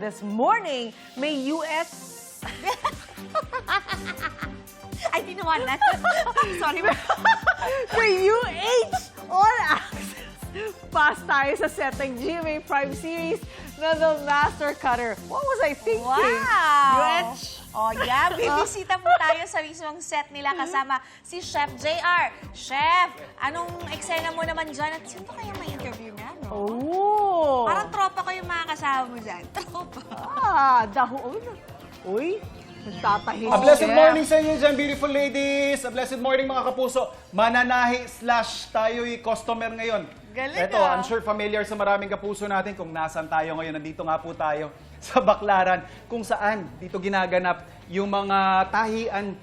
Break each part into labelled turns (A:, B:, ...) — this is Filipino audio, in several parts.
A: This morning, may US...
B: Ay, tinawanan. Sorry.
A: may UH All Access pass tayo sa setting GMA Prime Series na The Master Cutter. What was I thinking?
B: Wow!
A: UH?
B: Oh, yeah. Bibisita po tayo sa mismong set nila kasama si Chef JR. Chef, anong eksena mo naman dyan? At sino kaya may interview nga, no?
A: Oh!
B: Parang tropa ko yung mga kasama mo dyan. Tropa.
A: Daho. Uy, nagtatahi.
C: A blessed
A: Chef.
C: morning sa inyo dyan, beautiful ladies. A blessed morning mga kapuso. Mananahi / tayo'y customer ngayon.
B: Galing
C: Ito, I'm sure familiar sa maraming kapuso natin kung nasan tayo ngayon. Nandito nga po tayo sa Baclaran kung saan dito ginaganap yung mga tahian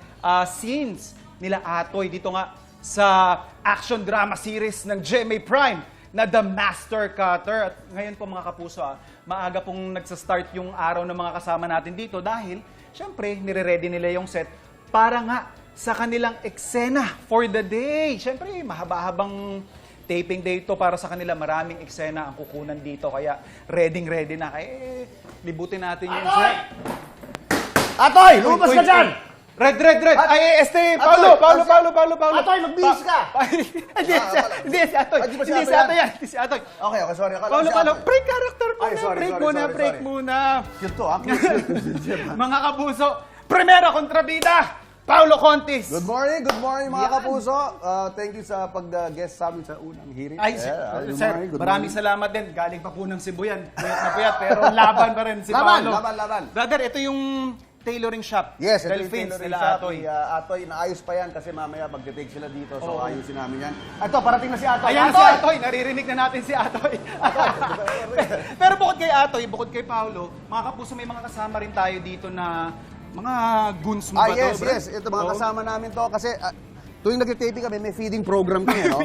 C: scenes nila Atoy. Dito nga sa action drama series ng GMA Prime na The Master Cutter. At ngayon po mga kapuso, maaga pong nagsa-start yung araw ng mga kasama natin dito dahil syempre nire-ready nila yung set para nga sa kanilang eksena for the day. Syempre mahaba-habang taping day ito para sa kanila. Maraming eksena ang kukunan dito. Kaya ready na. Libutin natin yung set.
D: Atoy, lumabas ka dyan!
C: Red! Ay, Paulo!
D: Atoy, magbihis ka!
C: Hindi si Atoy.
D: Hindi ba si
C: Hindi si
D: Atoy
C: Atoy yan. Hindi si Atoy.
D: Okay, sorry.
C: Paulo, break character
D: Ay, sorry,
C: break muna.
D: Cute to, ha? Cute.
C: Mga kapuso, primera kontrabida! Paulo Contis.
D: Good morning mga kapuso. Thank you sa pag-guest sa amin sa unang hearing.
C: Ay,
D: good
C: sir,
D: morning, good
C: maraming
D: morning.
C: salamat din. Galing pa po ng Cebu yan. Puyat na puyat, pero laban pa rin si
D: Laban,
C: Paulo.
D: laban.
C: Brother, ito yung tailoring shop.
D: Yes, ito yung
C: Delphins
D: tailoring
C: nila
D: shop.
C: Atoy.
D: Atoy, naayos pa yan kasi mamaya magte-take sila dito. So, ayusin namin yan. Ito, parating na si Atoy.
C: Ayan si Atoy, naririnig na natin si Atoy. Pero bukod kay Atoy, bukod kay Paulo, mga kapuso, may mga kasama rin tayo dito na mga goons mo ba to,
D: Yes,
C: bro?
D: yes. Ito, mga
C: Oo.
D: kasama namin to kasi tuwing nag-taping kami, may feeding program kami, no?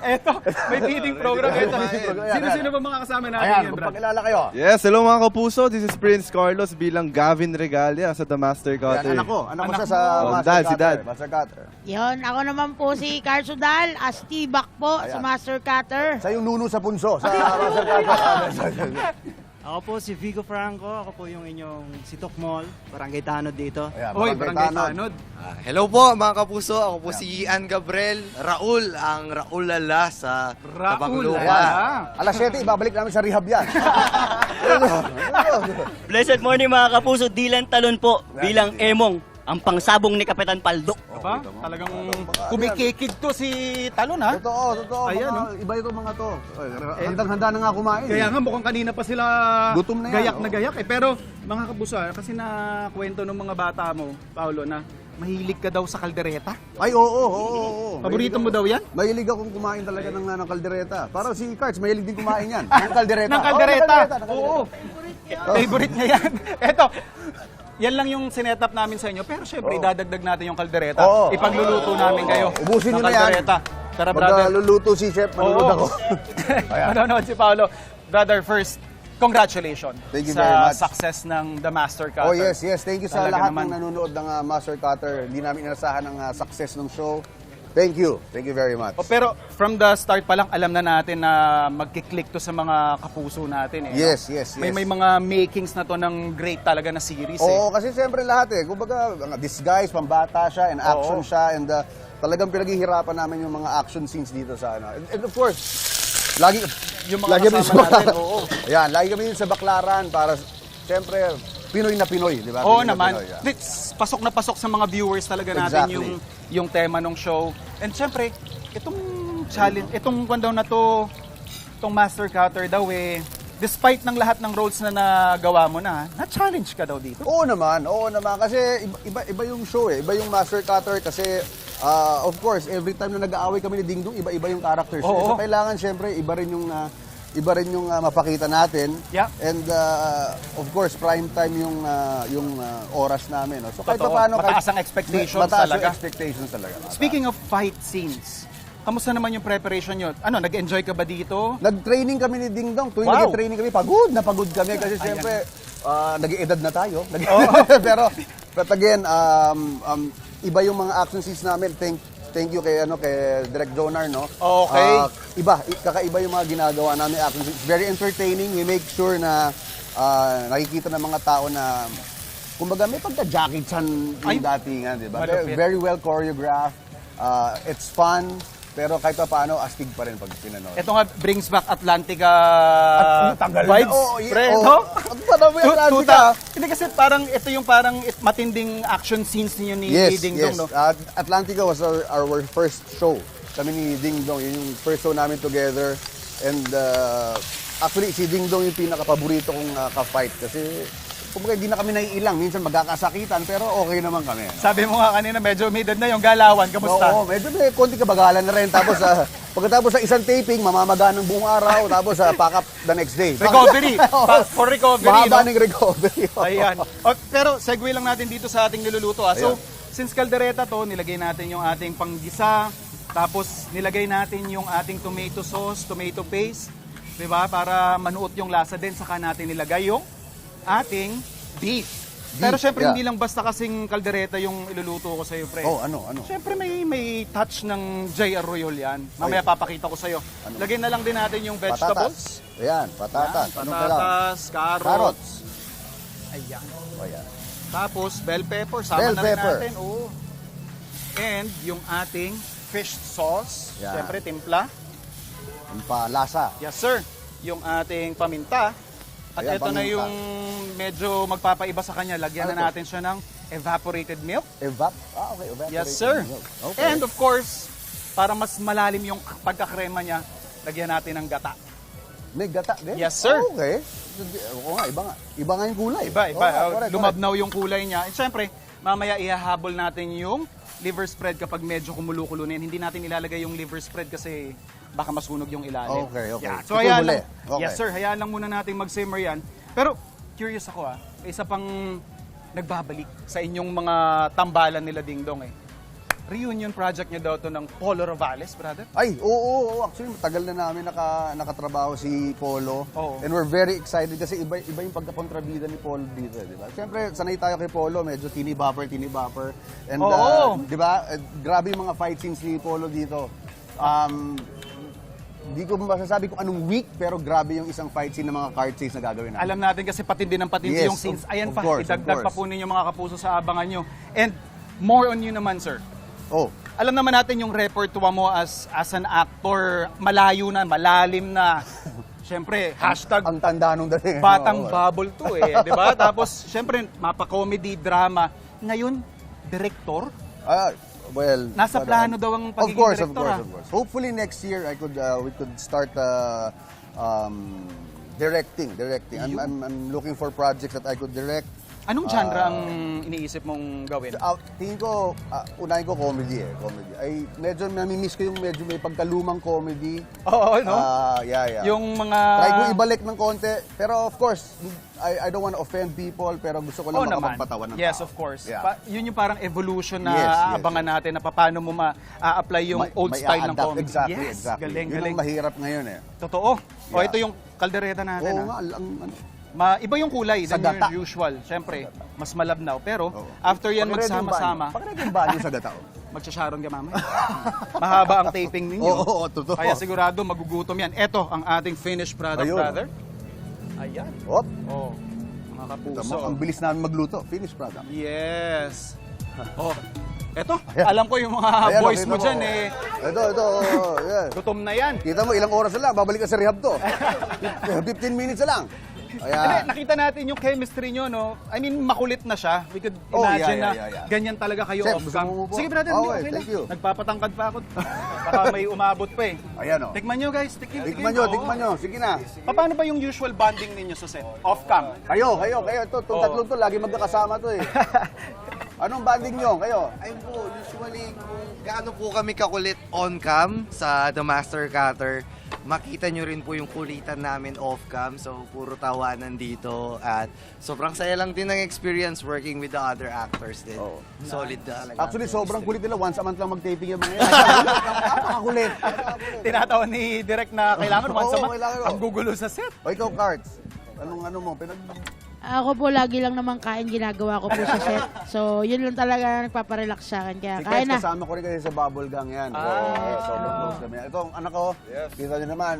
C: Eto, may feeding program. Ito.
D: Ayan,
C: Sino ba mga kasama natin
D: Ayan,
C: yan, bro?
D: magpakilala kayo.
E: Yes, hello mga kapuso. This is Prince Carlos bilang Gavin Regalia sa The Master
D: Ayan,
E: Cutter.
D: anak ko siya sa
E: mo.
D: Master
E: Dad, si
D: Cutter.
E: Dad.
D: Master Cutter.
F: Yon, ako naman po si Carsudal, Astibak po
D: Ayan.
F: sa Master Cutter.
D: Sa yung nuno sa punso, sa Master Cutter.
G: Ako po si Vigo Franco, ako po yung inyong si Tokmol, Barangay Tanod dito.
D: Ayan,
C: Oy,
D: Barangay
C: Barangay
D: Tanod.
C: Tanod.
H: Hello po mga kapuso, ako po si Ian Gabriel Raul, ang Raul Lala sa
C: Raul
H: Tabanglupa.
C: Lala.
D: Alas 7, ibabalik namin sa rehab yan.
I: Blessed morning mga kapuso, Dylan Talon po bilang Emong, ang pangsabong ni Kapitan Paldo.
C: Ba? Talagang kumikikid to si Talon, ha?
D: Totoo.
C: Ayan,
D: Iba ito mga to. Handang-handa na nga kumain.
C: Kaya nga mukhang kanina pa sila
D: Gutom na yan,
C: gayak
D: oh.
C: na gayak eh. Pero mga kapuso, kasi na kwento ng mga bata mo, Paulo, na mahilig ka daw sa kaldereta.
D: Ay, oo.
C: Paborito mo daw yan?
D: Mahilig akong kumain talaga ng kaldereta. Parang si Cards, mahilig din kumain yan. Ng kaldereta.
C: Ng kaldereta.
D: Oo.
C: Oo. Favorite niya yan. Eto, yan lang yung sinetup namin sa inyo. Pero syempre, idadagdag natin yung kaldereta.
D: Oo.
C: Ipagluluto namin kayo.
D: Ubusin
C: ng
D: nyo na yan.
C: kaldereta. Tara,
D: Pag
C: brother.
D: luluto si Chef, manunod ako.
C: Manonood si Paulo. Brother, first, congratulations
D: Thank you
C: sa
D: very much.
C: success ng The Master Cutter.
D: Oh yes. Thank you sa
C: Talaga
D: lahat
C: naman.
D: ng nanonood ng Master Cutter. Hindi namin inasahan ang success ng show. Thank you very much.
C: Oh, pero from the start pa lang, alam na natin na magkiklik to sa mga kapuso natin. Eh,
D: Yes.
C: May mga makings na to ng great talaga na series.
D: Oo, kasi siyempre lahat kumbaga, disguise, pambata siya, and action siya, and talagang pinaghihirapan namin yung mga action scenes dito sa ano. And of course, lagi
C: Yung mga
D: lagi kami
C: kasama
D: sa-
C: natin, oo.
D: Ayan, lagi kami sa Baclaran para siyempre Pinoy na Pinoy, di ba?
C: Oo
D: Pinoy na
C: naman.
D: Pinoy, yeah.
C: Pasok na pasok sa mga viewers talaga natin
D: Exactly.
C: yung tema ng show. And syempre, itong challenge, itong kwando na to, itong Master Cutter daw despite ng lahat ng roles na nagawa mo na-challenge ka daw dito.
D: Oo naman. Kasi iba yung show Iba yung Master Cutter kasi of course, every time na nag-aaway kami ni Dingdong, iba yung characters.
C: Oo.
D: So kailangan syempre iba rin yung mapakita natin.
C: Yeah.
D: And of course, prime time yung oras namin. No? So kahit
C: Totoo.
D: paano,
C: Mataas ang expectations
D: mataas
C: talaga.
D: yung expectations talaga.
C: Speaking of fight scenes, kamusta naman yung preparation nyo? Ano, nag-enjoy ka ba dito?
D: Nag-training kami ni Dingdong. Tuwing
C: Wow.
D: nag-training kami, pagod kami kasi syempre nag-edad na tayo. But again, iba yung mga action scenes namin. Thank you kay Direk Jonar, no?
C: Okay.
D: Kakaiba yung mga ginagawa namin action scenes. Very entertaining. We make sure na nakikita ng mga tao na, kumbaga may pagka-Jackie Chan
C: Ay,
D: yung datingan, di ba?
C: malupit.
D: Very well choreographed. It's fun, pero kahit pa paano, astig pa rin pag pinanood.
C: Ito nga brings back Atlantica
D: Tagal na.
C: vibes,
D: Oo,
C: pre,
D: oo.
C: no?
D: Ang panahon yung Atlantica.
C: Hindi kasi parang ito yung parang matinding action scenes niyo ni Ding Dong, no?
D: Atlantica was our first show. Kami ni Ding Dong, yun yung first show namin together. And actually, si Ding Dong yung pinaka-paborito kong ka-fight kasi kumbaga hindi na kami naiilang. Minsan magkakasakitan, pero okay naman kami.
C: Sabi mo nga kanina, medyo may edad na yung galawan. Kamusta?
D: Oo, medyo may konti kabagalan na rin. Tapos pagkatapos sa isang taping, mamamaga ng buong araw. Tapos pack up the next day.
C: Recovery. For recovery,
D: Mahaba
C: no?
D: ng recovery.
C: Ayan. Pero segue lang natin dito sa ating niluluto. So, since kaldereta to, nilagay natin yung ating panggisa. Tapos, nilagay natin yung ating tomato sauce, tomato paste. Diba? Para manuot yung lasa din. Saka natin nilagay yung ating beef. Pero syempre, hindi lang basta kasing kaldereta yung iluluto ko sa'yo, pre.
D: Oh, ano?
C: Syempre, may touch ng J.R. Royal yan. Mamaya papakita ko sa'yo. Lagyan na lang din natin yung vegetables.
D: Patatas. Ayan, patatas.
C: Yan,
D: Anong kailangan?
C: patatas, carrots. Ayan.
D: O, yan.
C: Tapos, bell pepper. Sama
D: Bell
C: na rin
D: pepper.
C: natin. Oo. And yung ating fish sauce.
D: Yan.
C: Syempre, timpla.
D: Yung palasa.
C: Yes, sir. Yung ating paminta. At
D: Ayan,
C: ito na
D: paminta.
C: yung medyo magpapaiba sa kanya. Lagyan
D: Ano
C: na
D: to?
C: natin siya ng evaporated milk.
D: Okay, evaporated
C: Yes, sir.
D: milk. Okay.
C: And of course, para mas malalim yung pagkakrema niya, lagyan natin ng gata.
D: May gata din?
C: Yes, sir.
D: Okay. Oo nga, iba nga. Iba nga yung kulay.
C: Iba.
D: Oo nga, correct.
C: Lumabnaw yung kulay niya. And syempre, mamaya ihahabol natin yung liver spread kapag medyo kumulo-kulo na yan. Hindi natin ilalagay yung liver spread kasi baka masunog yung ilalim.
D: Okay.
C: Yeah. So,
D: Ito
C: hayaan
D: huli.
C: lang.
D: Okay.
C: Yes, sir. Hayaan lang muna natin mag-simmer yan. Pero, curious ako may isa pang nagbabalik sa inyong mga tambalan nila Ding Dong Reunion project niya daw to ng Polo Ravales, brother.
D: Ay, oo. Actually, matagal na namin nakatrabaho si Polo.
C: Oo.
D: And we're very excited kasi iba yung pagkakontrabida ni Polo dito, di ba? Siyempre, sanay tayo kay Polo, medyo teeny bopper. And,
C: Oo.
D: di ba, grabe yung mga fight scenes ni Polo dito. Hindi ko masasabi kung anong week, pero grabe yung isang fight scene ng mga card chase na gagawin namin.
C: Alam natin kasi patindi ng patindi
D: Yes,
C: yung scenes. Ayan
D: of
C: pa,
D: course,
C: idagdag
D: of
C: pa po
D: course.
C: ninyo mga kapuso sa abangan nyo. And more on you naman, sir.
D: Oh,
C: Alam naman natin yung repertoire mo as an actor, malayo na, malalim na. Siyempre, hashtag
D: ang tanda nung dating.
C: batang
D: Oo.
C: bubble to di ba? Tapos, siyempre, mapa-comedy, drama. Ngayon, director?
D: Well,
C: Nasa plano daw ang pagiging director,
D: Of course. Hopefully next year we could start directing. I'm looking for projects that I could direct.
C: Anong genre ang iniisip mong gawin?
D: Tingin ko, unahin ko comedy. Ay, medyo nami-miss ko yung medyo may pagkalumang comedy.
C: Oo, no?
D: Yeah.
C: Yung mga...
D: Try ko ibalik ng konti. Pero of course, I don't want to offend people, pero gusto ko lang
C: naman.
D: makapagpatawan ng
C: Yes,
D: tao.
C: of course.
D: Yeah.
C: Yun yung parang evolution na
D: Yes.
C: aabangan natin na paano mo ma-apply yung old
D: May
C: style ng
D: a-adapt.
C: comedy.
D: Exactly,
C: Yes,
D: exactly.
C: galing.
D: Yun ang mahirap ngayon
C: Totoo. O
D: Yeah.
C: ito yung kaldereta natin.
D: Oo nga,
C: Iba yung kulay
D: Sa
C: than
D: gata.
C: yung usual. Siyempre, mas malabnaw. Pero
D: Oo.
C: after yan
D: Pakiready yung
C: magsama-sama,
D: banyo. Pakiready yung banyo sa gata.
C: magsasharon ka mamaya. Mahaba ang taping ninyo.
D: Oo, totoo.
C: Kaya sigurado magugutom yan. Ito ang ating finished product,
D: Ayun.
C: brother. Ayan.
D: Op,
C: Oh, mga kapuso.
D: ang bilis namin magluto. Finished product.
C: Yes. Oh, eto,
D: Ayan.
C: alam ko yung mga
D: Ayan,
C: boys
D: nakita
C: mo
D: mo.
C: dyan
D: Ito, yeah.
C: gutom na yan.
D: Kita mo, ilang oras na lang, babalik ka sa rehab to. 15 minutes na lang.
C: Hindi,
D: Ayan.
C: nakita natin yung chemistry nyo, no? I mean, makulit na siya. We could
D: Oh,
C: imagine
D: yeah.
C: na ganyan talaga kayo
D: Chef,
C: off-cam.
D: gusto mo po?
C: Sige, brother,
D: Okay,
C: okay
D: thank
C: lang.
D: you.
C: Nagpapatangkad pa ako. Baka may umabot pa
D: Ayan o.
C: Tikman nyo, guys.
D: Tikman nyo. Sige na.
C: Paano ba yung usual bonding ninyo sa set? Off-cam?
D: Kayo. Itong tatlong to, lagi magkakasama to eh. Anong banding nyo? Kayo?
H: Ayun po, usually kung gaano po kami kakulit on-cam sa The Master Cutter, makita nyo rin po yung kulitan namin off-cam. So, puro tawanan dito. At sobrang saya lang din ng experience working with the other actors din.
D: Oo.
H: Solid talaga.
D: Actually, sobrang kulit nila. Once a month lang mag-taping yung mga yan. Napakakulit.
C: Tinatawa ni Direk na kailangan once a
D: Oo,
C: month.
D: kailangan.
C: Ang gugulo sa set.
D: O ikaw, Cards. Ano mo?
F: Ako po, lagi lang naman kain ginagawa ko po sa set. So, yun lang talaga nagpaparelax sa akin. Kaya
D: Si
F: kain
D: Cards
F: na.
D: kasama ko rin kasi sa Bubble Gang yan. Oo, sobrang close kami. Ito, ang anak ko, kita nyo naman,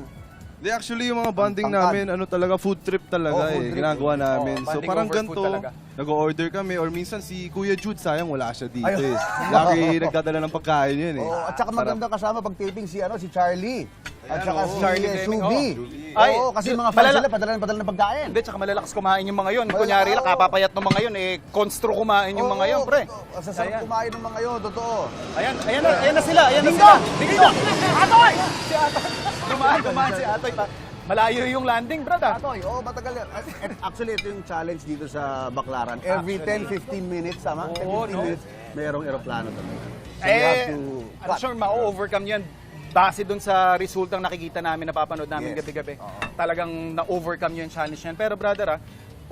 E: Di actually yung mga bonding
D: Tangkad.
E: namin, ano talaga, food trip talaga
D: food trip.
E: ginagawa namin. So
C: bonding
E: parang
C: over food
E: ganito,
C: talaga.
E: nag-order kami or minsan si Kuya Jude, sayang wala siya dito
D: Ay.
E: eh. Lagi nagdadala ng pagkain yun eh.
D: Oh, at saka maganda kasama pag taping si Charlie. At saka si
C: Charlie Deming,
D: Subi.
C: Ay,
D: Oo, kasi
C: yun,
D: mga fans
C: malala-
D: sila, padala ng pagkain.
C: Hindi, tsaka malalakas kumain yung mga yun. Kunyari lang, kapapayat ng mga yun, konstro kumain yung mga yun, pre.
D: Sa sarap kumain ng mga yun, totoo.
C: Ayan na sila, ayan na sila. Dingdong! Atoy! Si Atoy. Kumain si Atoy. Malayo yung landing, brad.
D: Atoy, matagal yan. And actually, ito yung challenge dito sa Baclaran. Every 10-15 minutes, tama? 10-15 minutes, mayroong aeroplano talaga. So you have to
C: I'm sure ma-overcome yan base dun sa resultang nakikita namin, napapanood namin
D: Yes.
C: gabi-gabi. Talagang na-overcome yung challenge yan. Pero brother,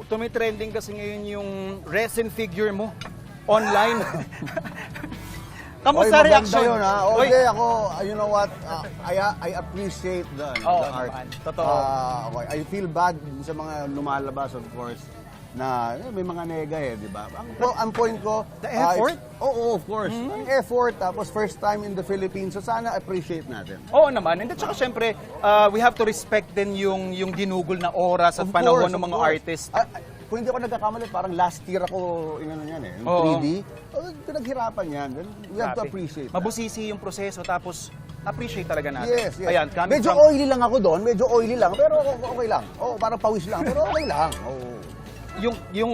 C: tumitrending kasi ngayon yung resin figure mo online. Kamusta
D: maganda
C: reaction?
D: yun, ha?
C: Oy,
D: Okay, ako, you know what, I appreciate the art.
C: naman. Totoo.
D: Okay. I feel bad sa mga lumalabas, of course, na may mga nega di ba? Ang point ko...
C: The effort?
D: Oo, of course. Ang effort, tapos first time in the Philippines, so sana appreciate natin.
C: Oo naman. And tsaka syempre, we have to respect din yung ginugol na oras at
D: Of
C: panahon
D: course,
C: ng
D: of
C: mga
D: course.
C: artist.
D: Kung hindi ako nagkakamali, parang last year ako, yung
C: Oo.
D: 3D. Pinaghirapan yan. We have to
C: Grabe.
D: appreciate that.
C: Mabusisi yung proseso, tapos appreciate talaga natin.
D: Yes, yes.
C: Ayan, coming
D: medyo
C: from...
D: oily lang ako doon, medyo oily lang, pero okay lang. Parang pawis lang, pero okay lang.
C: yung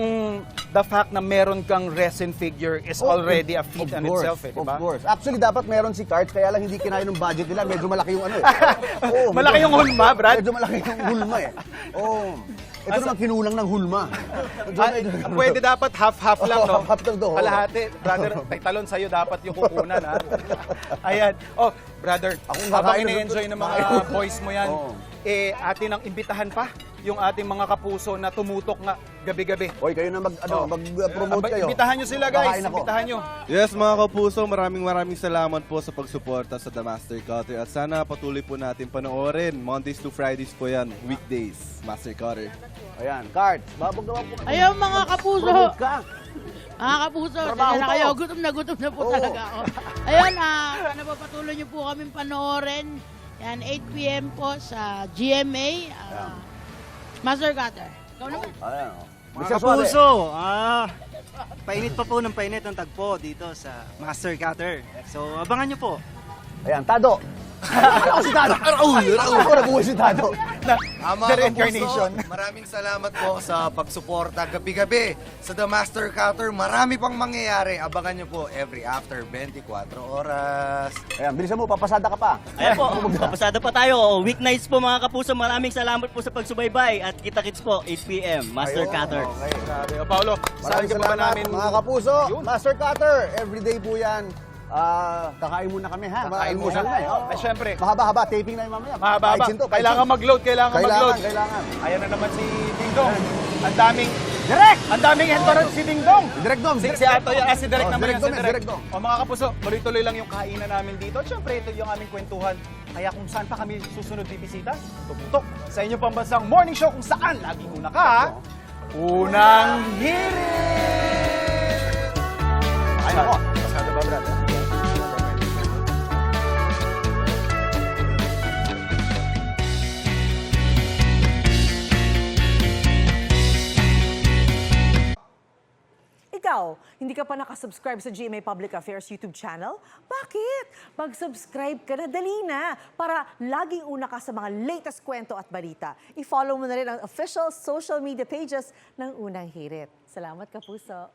C: the fact na meron kang resin figure is already a feat in itself, di ba?
D: Of course. Actually, dapat meron si Cards, kaya lang hindi kinaya ng budget nila. Medyo malaki yung ano eh.
C: Malaki yung hulma, Brad.
D: Medyo malaki yung hulma eh. Ito naman kinulang ng hulma.
C: Pwede dapat half-half lang, no?
D: Half lang to.
C: Kalahati. Brother, may talon sa'yo dapat yung kukunan, ha? Ayan. Oh, brother,
D: Akong
C: habang
D: kakain na
C: ine-enjoy ng mga boys mo yan, atin ang imbitahan pa yung ating mga kapuso na tumutok nga gabi-gabi.
D: Hoy, kayo na mag-promote kayo.
C: Imbitahan nyo sila, guys.
D: Kakain ako.
C: Imbitahan nyo.
E: Yes, mga kapuso, maraming salamat po sa pagsuporta sa The Master Cutter. At sana patuloy po natin panoorin. Mondays to Fridays po yan, weekdays, Master Cutter.
D: Ayan, Cards, babagawa po.
F: Ayaw mga kapuso.
D: Promote ka.
F: Mga kapuso,
D: Trabaho
F: dyan na
D: to.
F: kayo. Gutom na po
D: Oo.
F: talaga ako. Ayun, sana po patuloy niyo po kami panoorin. Yan, 8 p.m. po sa GMA. Master Cutter. Ikaw naman.
D: Ayan,
G: Mga
D: Mr. Suave.
G: kapuso, painit pa po ng painit ang tagpo dito sa Master Cutter. So, abangan nyo po.
D: Ayan, Tado. Ako si Tado. Ako nabuhay si Tado.
H: Mga
C: The reincarnation.
H: kapuso, maraming salamat po sa pagsuporta gabi-gabi sa The Master Cutter. Marami pang mangyayari. Abangan nyo po every after 24 oras.
D: Ayan, bilisan mo, papasada ka pa.
I: Ayan po, papasada pa tayo. Weeknights po mga kapuso, maraming salamat po sa pagsubaybay. At kita-kits po, 8 p.m. Master Cutter.
D: Okay.
C: Grabe. O, Paolo, saan
D: Maraming
C: ka pa ba
D: salamat,
C: namin?
D: mga kapuso.
C: Yun.
D: Master Cutter, everyday po yan. Kakain muna kami, ha?
C: Kakain muna.
D: Almusal na, eh.
C: Ay, syempre.
D: Mahaba-haba, taping na yung mamaya.
C: Mahaba-haba.
D: Paiksin to,
C: Kailangan
D: paiksin.
C: mag-load, kailangan mag-load.
D: Kailangan.
C: Ayan na naman si Dingdong. Ang daming... Direk! Ang daming entourage si Dingdong.
D: Direct Dom.
C: Si Atoy, si Direk naman
D: Direct
C: yan, si
D: Dom,
C: Direk.
D: Direct Dom.
C: O mga kapuso, tuloy-tuloy lang yung kainan namin dito. At syempre, ito yung aming kwentuhan. Kaya kung saan pa kami susunod bibisita, tutok sa inyong pambansang morning show kung saan laging una ka, unang hirit! Ay, nako. Pasado ba, brad?
A: Ikaw, hindi ka pa nakasubscribe sa GMA Public Affairs YouTube channel? Bakit? Mag-subscribe ka na, dali na, para laging una ka sa mga latest kwento at balita. I-follow mo na rin ang official social media pages ng Unang Hirit. Salamat, Kapuso.